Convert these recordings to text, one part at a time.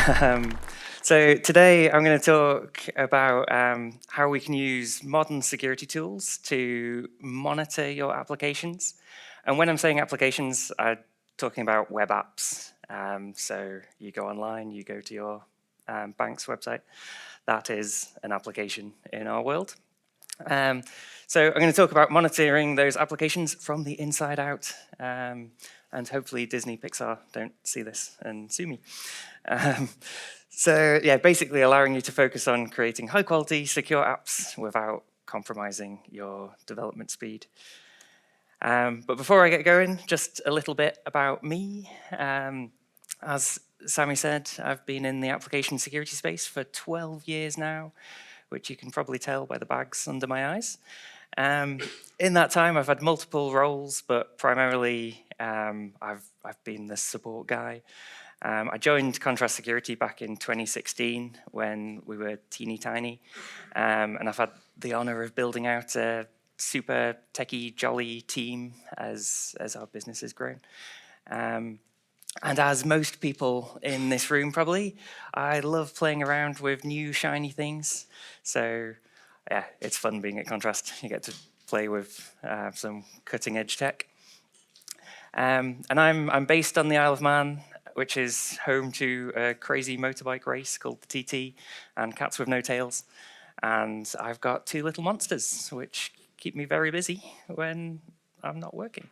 Um, so today I'm going to talk about how we can use modern security tools to monitor your applications. And when I'm saying applications, I'm talking about web apps. So you go online, you go to your bank's website. That is an application in our world. So I'm going to talk about monitoring those applications from the inside out. And hopefully Disney Pixar don't see this and sue me. So yeah, basically allowing you to focus on creating high quality, secure apps without compromising your development speed. But before I get going, just a little bit about me. As Sammy said, I've been in the application security space for 12 years now, which you can probably tell by the bags under my eyes. In that time, I've had multiple roles, but primarily I've been the support guy. I joined Contrast Security back in 2016 when we were teeny tiny, and I've had the honor of building out a super techie, jolly team as our business has grown. And as most people in this room probably, I love playing around with new shiny things. So yeah, it's fun being at Contrast. You get to play with some cutting edge tech. And I'm based on the Isle of Man, which is home to a crazy motorbike race called the TT and Cats with No Tails. And I've got two little monsters, which keep me very busy when I'm not working.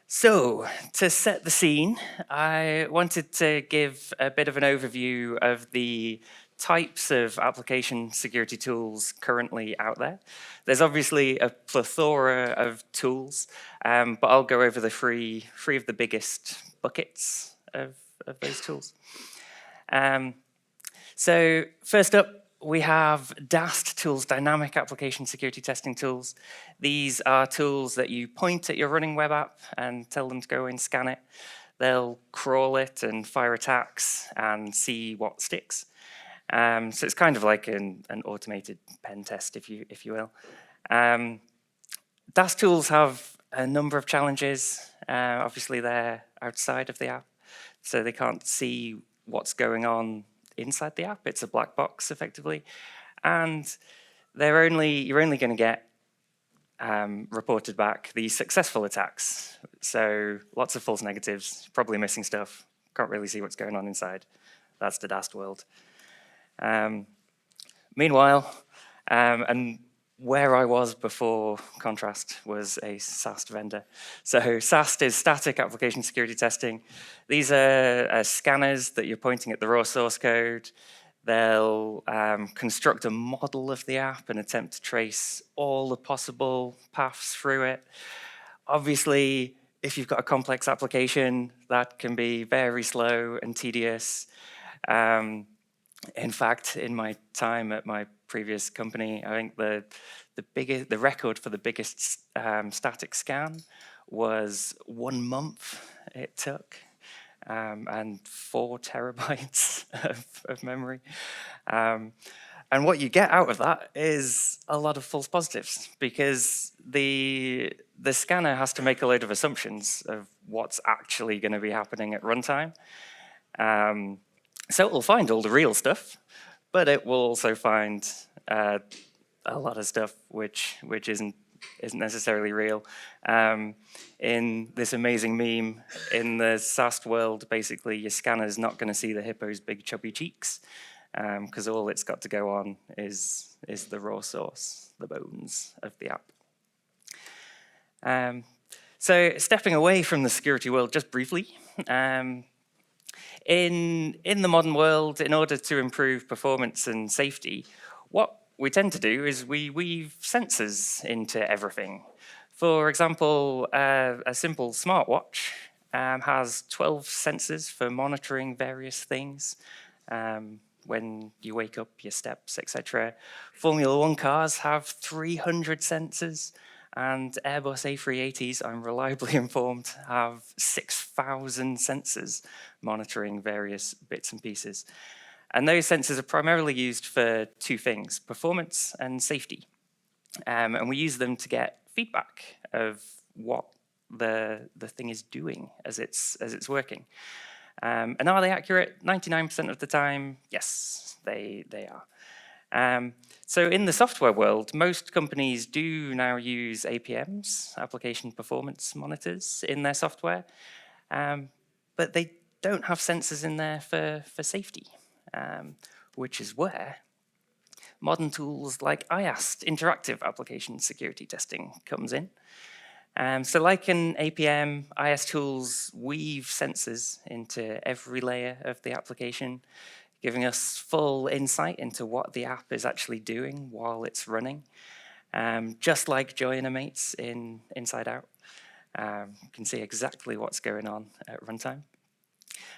So, to set the scene, I wanted to give a bit of an overview of the types of application security tools currently out there. There's obviously a plethora of tools, but I'll go over the three of the biggest buckets of those tools. So first up, we have DAST tools, dynamic application security testing tools. These are tools that you point at your running web app and tell them to go and scan it. They'll crawl it and fire attacks and see what sticks. So it's kind of like an automated pen test, if you will. DAST tools have a number of challenges. Obviously, they're outside of the app, so they can't see what's going on inside the app. It's a black box, effectively. And you're only going to get reported back the successful attacks. So lots of false negatives, probably missing stuff, can't really see what's going on inside. That's the DAST world. Meanwhile, and where I was before Contrast was a SAST vendor. So SAST is static application security testing. These are scanners that you're pointing at the raw source code. They'll construct a model of the app and attempt to trace all the possible paths through it. Obviously, if you've got a complex application, that can be very slow and tedious. In fact, in my time at my previous company, I think the record for the biggest static scan was 1 month it took, and 4 terabytes of memory. And what you get out of that is a lot of false positives, because the scanner has to make a load of assumptions of what's actually going to be happening at runtime. So it will find all the real stuff, but it will also find a lot of stuff which isn't necessarily real. In this amazing meme, in the SAST world, basically your scanner's not going to see the hippo's big chubby cheeks, because all it's got to go on is the raw source, the bones of the app. So stepping away from the security world just briefly, in the modern world, in order to improve performance and safety, what we tend to do is we weave sensors into everything. For example, a simple smartwatch has 12 sensors for monitoring various things. When you wake up, your steps, etc. Formula One cars have 300 sensors, and Airbus A380s, I'm reliably informed, have 6,000 sensors monitoring various bits and pieces. And those sensors are primarily used for 2 things, performance and safety. And we use them to get feedback of what the thing is doing as it's working. And are they accurate? 99% of the time, yes, they are. So in the software world, most companies do now use APMs, application performance monitors, in their software, but they don't have sensors in there for safety, which is where modern tools like IAST, interactive application security testing, comes in. So like an APM, IAST tools weave sensors into every layer of the application, giving us full insight into what the app is actually doing while it's running. Just like Joy Animates in Inside Out. You can see exactly what's going on at runtime.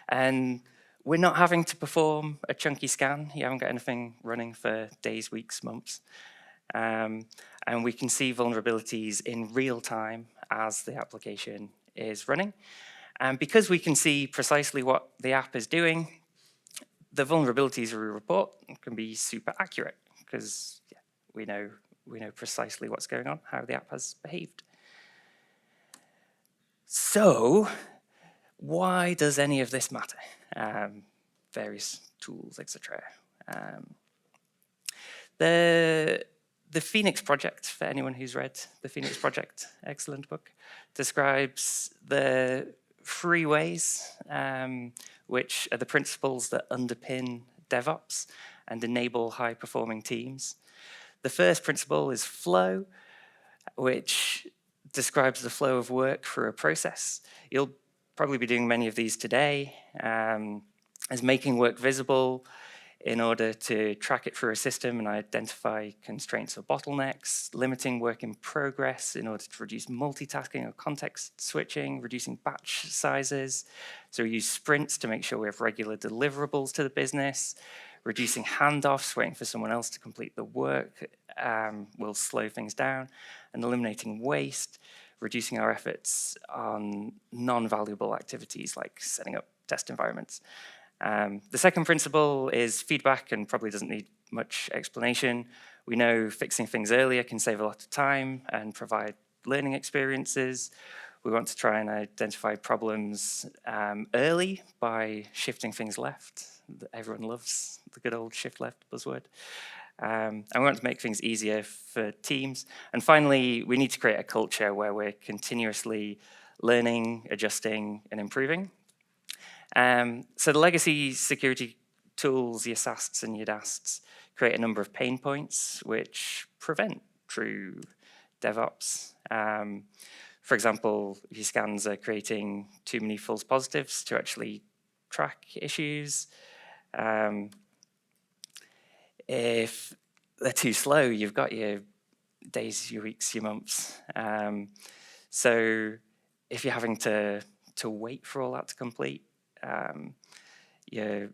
And we're not having to perform a chunky scan. You haven't got anything running for days, weeks, months. And we can see vulnerabilities in real time as the application is running. And because we can see precisely what the app is doing, the vulnerabilities we report can be super accurate because we know precisely what's going on, how the app has behaved. So why does any of this matter? Various tools, etc. The Phoenix Project, for anyone who's read the Phoenix Project, excellent book, describes the 3 ways, which are the principles that underpin DevOps and enable high-performing teams. The first principle is flow, which describes the flow of work through a process. You'll probably be doing many of these today, as making work visible in order to track it through a system and identify constraints or bottlenecks, limiting work in progress in order to reduce multitasking or context switching, reducing batch sizes. So we use sprints to make sure we have regular deliverables to the business, reducing handoffs, waiting for someone else to complete the work will slow things down, and eliminating waste, reducing our efforts on non-valuable activities like setting up test environments. The second principle is feedback and probably doesn't need much explanation. We know fixing things earlier can save a lot of time and provide learning experiences. We want to try and identify problems early by shifting things left. Everyone loves the good old shift left buzzword. And we want to make things easier for teams. And finally, we need to create a culture where we're continuously learning, adjusting, and improving. So the legacy security tools, your SASTs and your DASTs, create a number of pain points which prevent true DevOps. For example, if your scans are creating too many false positives to actually track issues. If they're too slow, you've got your days, your weeks, your months. So if you're having to wait for all that to complete, you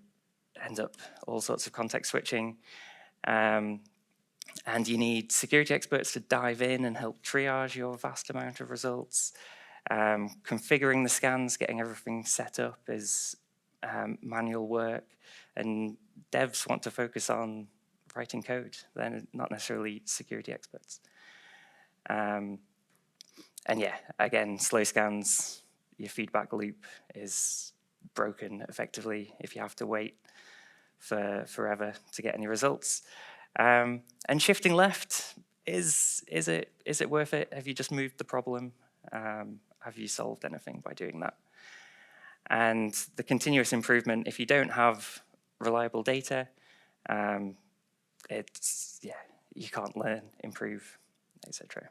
end up all sorts of context switching. And you need security experts to dive in and help triage your vast amount of results. Configuring the scans, getting everything set up is manual work. And devs want to focus on writing code. They're not necessarily security experts. And yeah, again, slow scans, your feedback loop is broken effectively if you have to wait for forever to get any results. And shifting left, is it worth it? Have you just moved the problem? Have you solved anything by doing that? And the continuous improvement, if you don't have reliable data, you can't learn, improve, etc.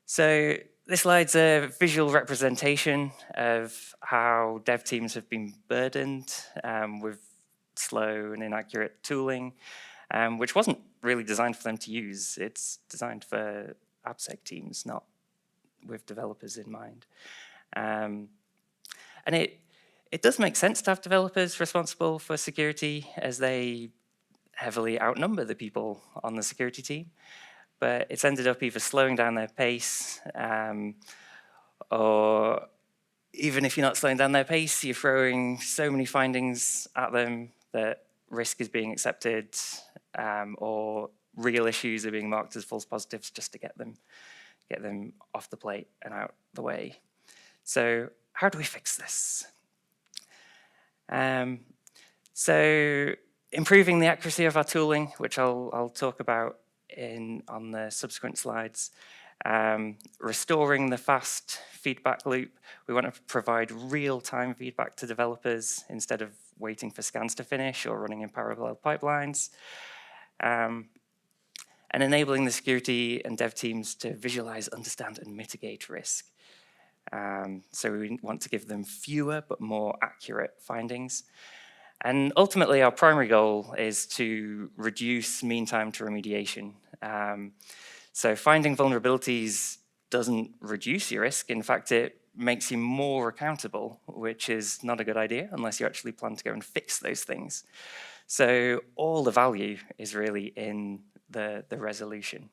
So this slide's a visual representation of how dev teams have been burdened with slow and inaccurate tooling, which wasn't really designed for them to use. It's designed for AppSec teams, not with developers in mind. And it does make sense to have developers responsible for security, as they heavily outnumber the people on the security team. But it's ended up either slowing down their pace, or even if you're not slowing down their pace, you're throwing so many findings at them that risk is being accepted, or real issues are being marked as false positives just to get them off the plate and out the way. So how do we fix this? So improving the accuracy of our tooling, which I'll talk about on the subsequent slides. Restoring the fast feedback loop. We want to provide real-time feedback to developers instead of waiting for scans to finish or running in parallel pipelines. And enabling the security and dev teams to visualize, understand, and mitigate risk. So we want to give them fewer but more accurate findings. And ultimately, our primary goal is to reduce mean time to remediation. So finding vulnerabilities doesn't reduce your risk. In fact, it makes you more accountable, which is not a good idea unless you actually plan to go and fix those things. So all the value is really in the resolution.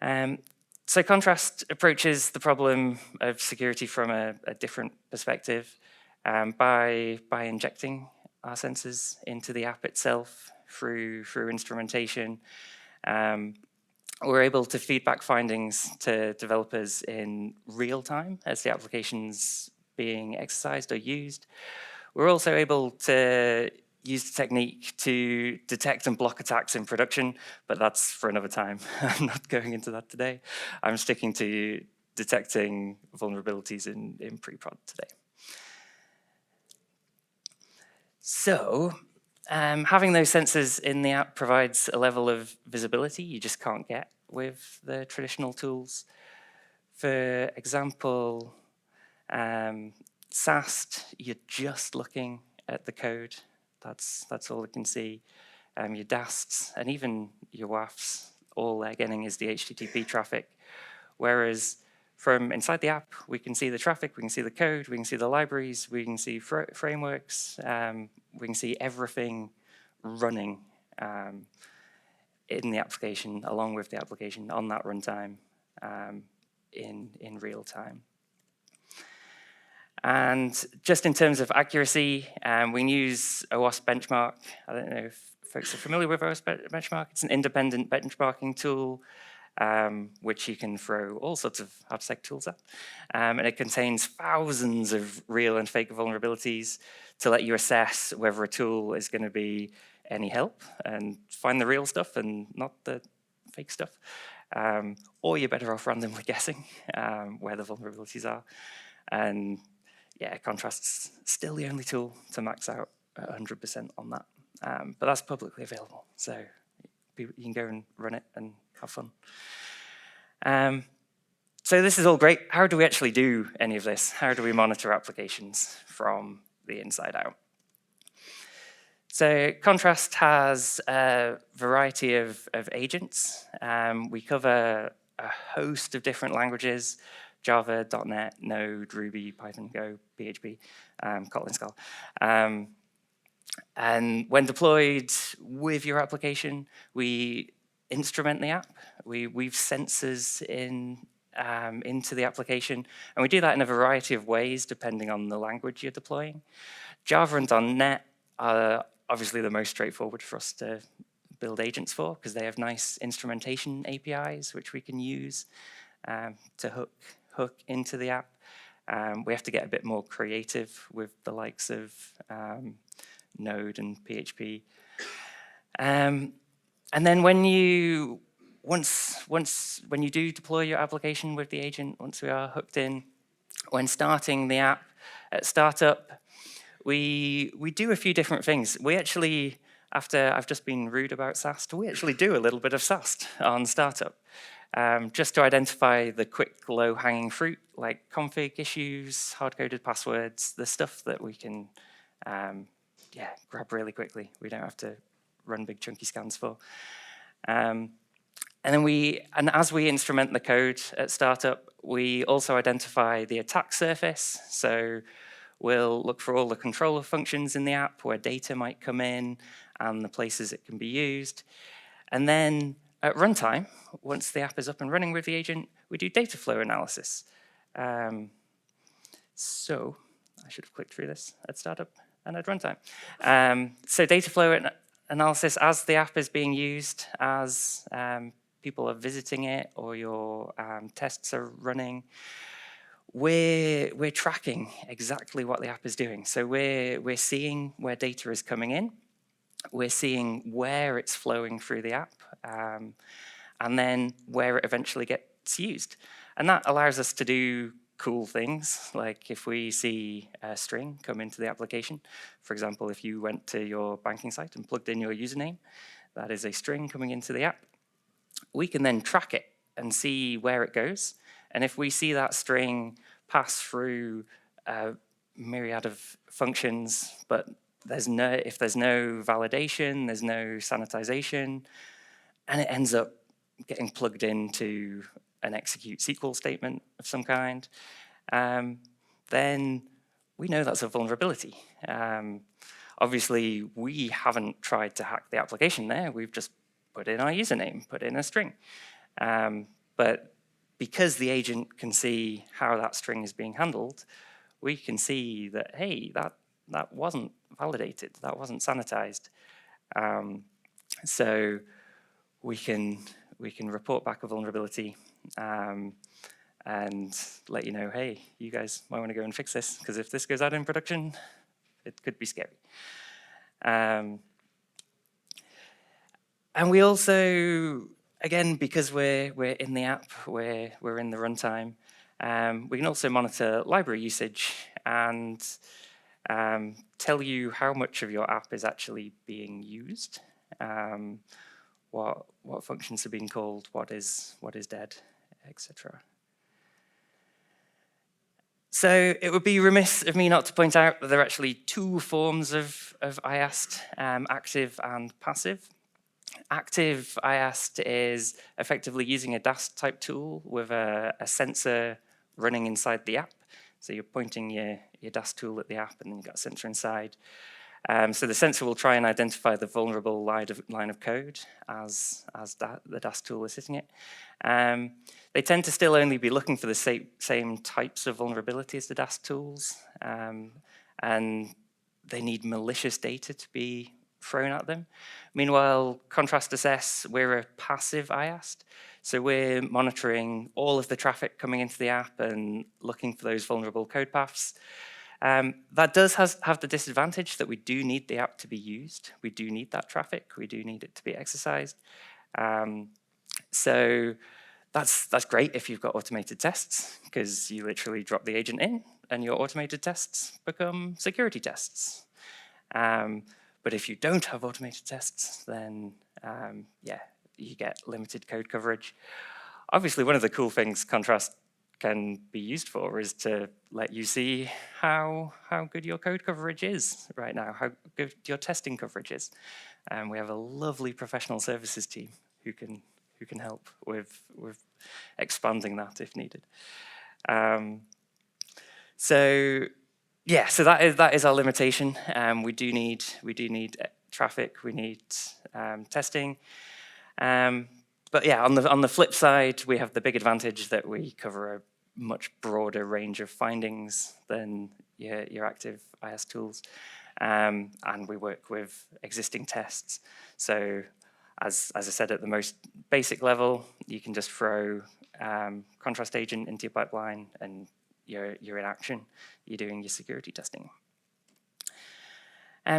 So Contrast approaches the problem of security from a different perspective by injecting our sensors into the app itself through instrumentation. We're able to feedback findings to developers in real time as the application's being exercised or used. We're also able to use the technique to detect and block attacks in production, but that's for another time. I'm not going into that today. I'm sticking to detecting vulnerabilities in pre-prod today. So, having those sensors in the app provides a level of visibility you just can't get with the traditional tools. For example, SAST, you're just looking at the code. That's all it can see. Your DASTs and even your WAFs, all they're getting is the HTTP traffic. Whereas from inside the app, we can see the traffic, we can see the code, we can see the libraries, we can see frameworks, we can see everything running in the application, along with the application on that runtime in real time. And just in terms of accuracy, we use OWASP benchmark. I don't know if folks are familiar with OWASP benchmark. It's an independent benchmarking tool which you can throw all sorts of AppSec tools at. And it contains thousands of real and fake vulnerabilities to let you assess whether a tool is going to be any help and find the real stuff and not the fake stuff. Or you're better off randomly guessing where the vulnerabilities are. And yeah, Contrast's still the only tool to max out 100% on that. But that's publicly available, so you can go and run it and have fun. So this is all great. How do we actually do any of this? How do we monitor applications from the inside out? So Contrast has a variety of agents. We cover a host of different languages: Java, .NET, Node, Ruby, Python, Go, PHP, Kotlin, Scala. And when deployed with your application, we instrument the app. We weave sensors into the application, and we do that in a variety of ways depending on the language you're deploying. Java and .NET are obviously the most straightforward for us to build agents for, because they have nice instrumentation APIs which we can use to hook into the app. We have to get a bit more creative with the likes of Node and PHP. And then when you do deploy your application with the agent, once we are hooked in, when starting the app at startup, we do a few different things. We actually, after I've just been rude about SAST, we actually do a little bit of SAST on startup. Just to identify the quick, low-hanging fruit, like config issues, hard-coded passwords, the stuff that we can grab really quickly. We don't have to run big chunky scans for. And as we instrument the code at startup, we also identify the attack surface. So we'll look for all the controller functions in the app where data might come in and the places it can be used. And then at runtime, once the app is up and running with the agent, we do data flow analysis. So I should have clicked through this at startup and at runtime. So data flow analysis as the app is being used, as people are visiting it or your tests are running. we're tracking exactly what the app is doing. So we're seeing where data is coming in, we're seeing where it's flowing through the app, and then where it eventually gets used. And that allows us to do cool things, like if we see a string come into the application, for example, if you went to your banking site and plugged in your username, that is a string coming into the app, we can then track it and see where it goes. And if we see that string pass through a myriad of functions, but if there's no validation, there's no sanitization, and it ends up getting plugged into an execute SQL statement of some kind, then we know that's a vulnerability. Obviously, we haven't tried to hack the application there. We've just put in our username, put in a string. But because the agent can see how that string is being handled, we can see that, hey, that wasn't validated, that wasn't sanitized. So we can report back a vulnerability and let you know, hey, you guys might want to go and fix this, because if this goes out in production, it could be scary. And we also, again, because we're in the app, we're in the runtime, we can also monitor library usage and tell you how much of your app is actually being used, what functions are being called, what is dead, etc. So it would be remiss of me not to point out that there are actually two forms of IAST, active and passive. Active IAST is effectively using a DAST type tool with a sensor running inside the app. So you're pointing your DAST tool at the app, and then you've got a sensor inside. So the sensor will try and identify the vulnerable line of code as the DAST tool is hitting it. They tend to still only be looking for the same types of vulnerability as the DAST tools, and they need malicious data to be thrown at them. Meanwhile, contrast assess, we're a passive IAST, so we're monitoring all of the traffic coming into the app and looking for those vulnerable code paths. That does have the disadvantage that we do need the app to be used. We do need that traffic. We do need it to be exercised. So that's great if you've got automated tests, because you literally drop the agent in and your automated tests become security tests. But if you don't have automated tests, then yeah, you get limited code coverage. Obviously, one of the cool things contrast can be used for is to let you see how good your code coverage is right now, how good your testing coverage is. And we have a lovely professional services team who can help with expanding that if needed. So yeah, so that is our limitation. We do need traffic. We need testing. But yeah, on the flip side, we have the big advantage that we cover a much broader range of findings than your active IAST tools, and we work with existing tests. So as I said, at the most basic level, you can just throw contrast agent into your pipeline and you're in action. You're doing your security testing.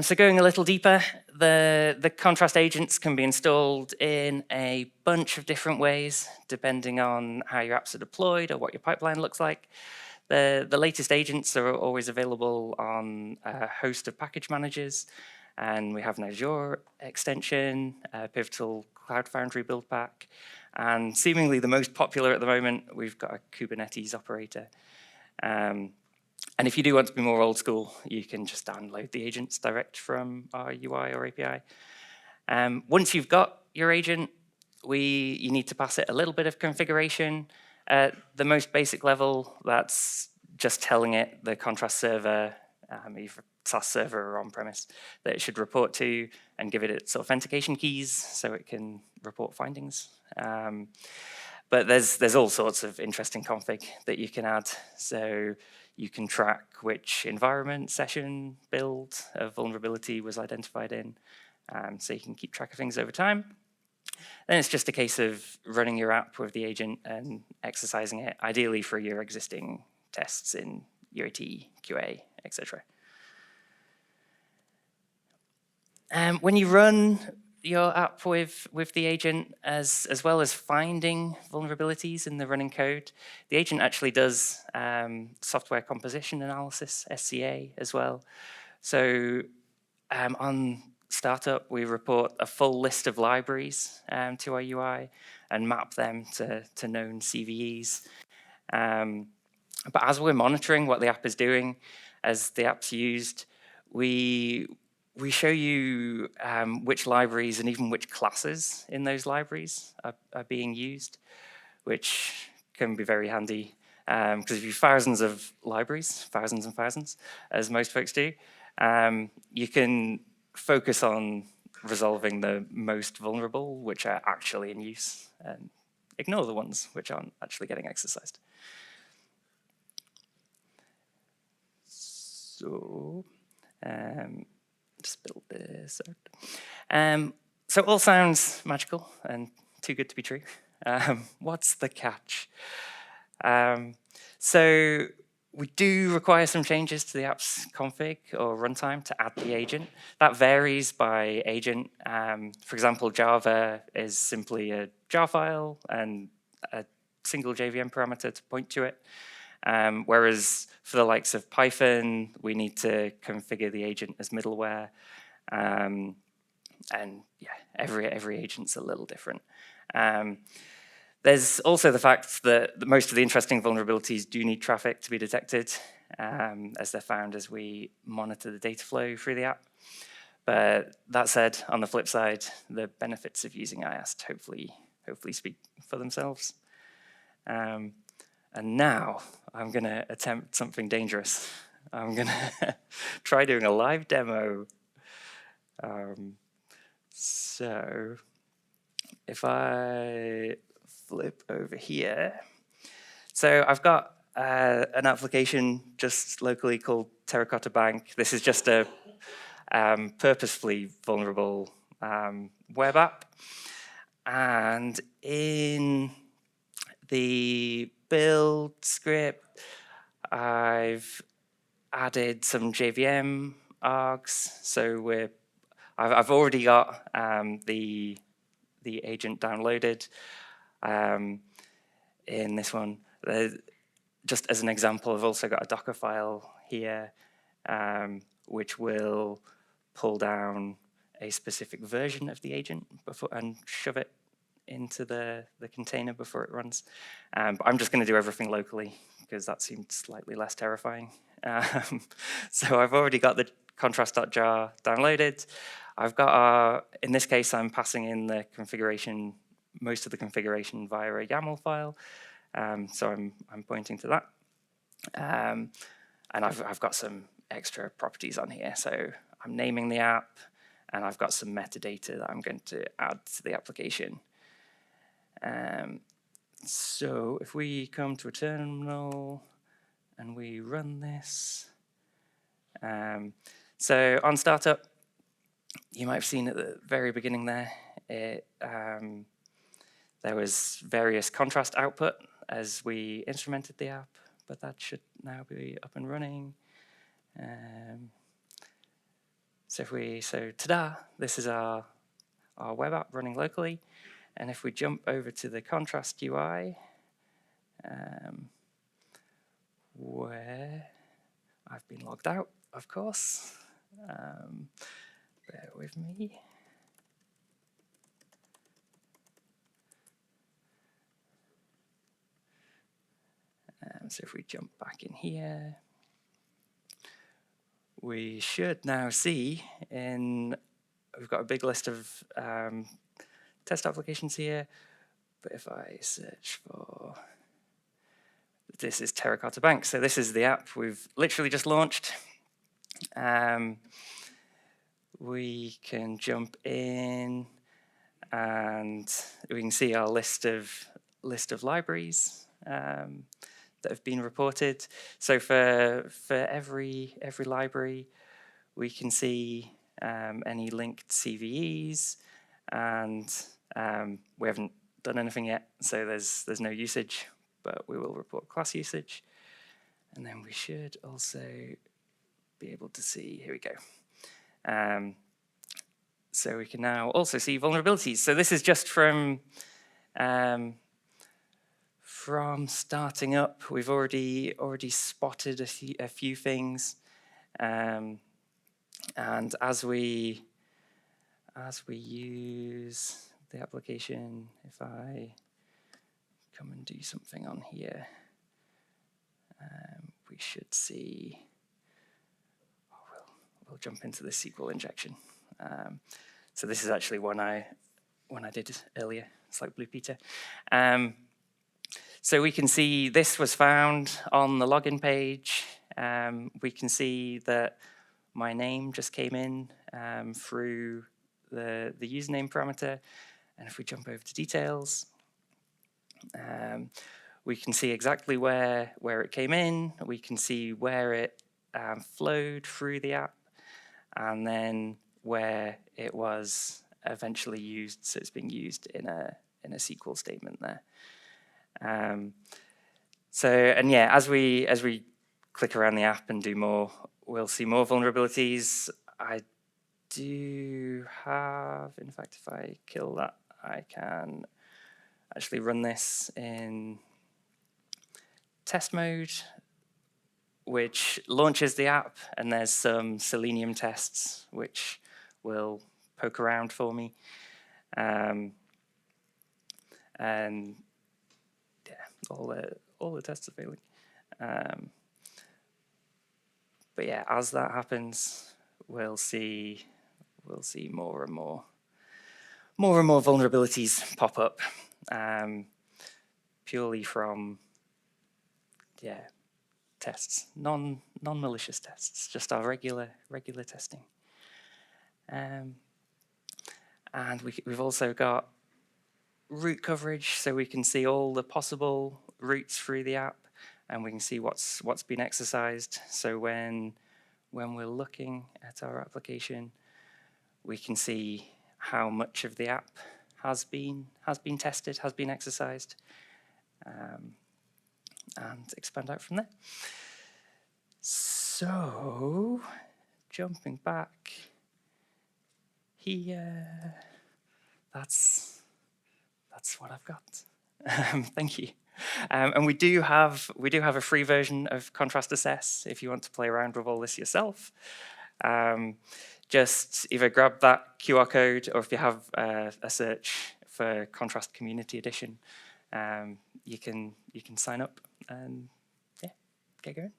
So going a little deeper, the contrast agents can be installed in a bunch of different ways, depending on how your apps are deployed or what your pipeline looks like. The latest agents are always available on a host of package managers, and we have an Azure extension, a Pivotal Cloud Foundry build pack, and seemingly the most popular at the moment, we've got a Kubernetes operator. And if you do want to be more old school, you can just download the agents direct from our UI or API. Once you've got your agent, you need to pass it a little bit of configuration. At the most basic level, that's just telling it the contrast server, either SAST server or on-premise, that it should report to, and give it its authentication keys so it can report findings. But there's all sorts of interesting config that you can add. So you can track which environment, session, build a vulnerability was identified in, so you can keep track of things over time. Then it's just a case of running your app with the agent and exercising it, ideally for your existing tests in UAT, QA, etc. When you run your app with the agent, as well as finding vulnerabilities in the running code, the agent actually does software composition analysis, SCA, as well. So on startup, we report a full list of libraries to our UI and map them to known CVEs. But as we're monitoring what the app is doing, as the app's used, we show you which libraries and even which classes in those libraries are being used, which can be very handy because if you have thousands of libraries, thousands and thousands, as most folks do, you can focus on resolving the most vulnerable, which are actually in use, and ignore the ones which aren't actually getting exercised. So, just build this out. So all sounds magical and too good to be true. What's the catch? So we do require some changes to the app's config or runtime to add the agent. That varies by agent. For example, Java is simply a jar file and a single JVM parameter to point to it. Whereas for the likes of Python, we need to configure the agent as middleware. And yeah, every agent's a little different. There's also the fact that most of the interesting vulnerabilities do need traffic to be detected, as they're found as we monitor the data flow through the app. But that said, on the flip side, the benefits of using IAST hopefully speak for themselves. And now I'm going to attempt something dangerous. I'm going to try doing a live demo. So if I flip over here. So I've got an application just locally called Terracotta Bank. This is just a purposefully vulnerable web app. And in the build script, I've added some JVM args. So I've already got the agent downloaded in this one. Just as an example, I've also got a Docker file here, which will pull down a specific version of the agent and shove it into the container before it runs. But I'm just going to do everything locally because that seemed slightly less terrifying. So I've already got the contrast.jar downloaded. I've got in this case, I'm passing in the configuration, most of the configuration via a YAML file. So I'm pointing to that. And I've got some extra properties on here. So I'm naming the app, and I've got some metadata that I'm going to add to the application. So if we come to a terminal and we run this, so on startup, you might have seen at the very beginning there, there was various contrast output as we instrumented the app, but that should now be up and running. So ta-da, this is our web app running locally. And if we jump over to the contrast UI, where I've been logged out, of course. Bear with me. So if we jump back in here, we should now see we've got a big list of test applications here, but if I search for, this is Terracotta Bank. So this is the app we've literally just launched. We can jump in and we can see our list of libraries that have been reported. So for every library, we can see any linked CVEs, and we haven't done anything yet, so there's no usage, but we will report class usage. And then we should also be able to see, here we go. So we can now also see vulnerabilities. So this is just from starting up. We've already spotted a few things, and as we use the application, if I come and do something on here, we should see. We'll jump into the SQL injection. So this is actually one I did earlier. It's like Blue Peter. So we can see this was found on the login page. We can see that my name just came in through the username parameter. And if we jump over to details, we can see exactly where it came in. We can see where it flowed through the app, and then where it was eventually used. So it's being used in a SQL statement there. And yeah, as we click around the app and do more, we'll see more vulnerabilities. I do have, in fact, if I kill that, I can actually run this in test mode, which launches the app, and there's some Selenium tests which will poke around for me. And yeah, all the tests are failing. But yeah, as that happens, we'll see more and more vulnerabilities pop up, purely from tests, non-malicious tests, just our regular testing. And we've also got route coverage, so we can see all the possible routes through the app, and we can see what's been exercised. So when we're looking at our application, we can see how much of the app has been tested, has been exercised, and expand out from there. So, jumping back here, that's what I've got. Thank you. And we do have a free version of Contrast Assess if you want to play around with all this yourself. Just either grab that QR code, or if you have a search for Contrast Community Edition, you can sign up and yeah, get going.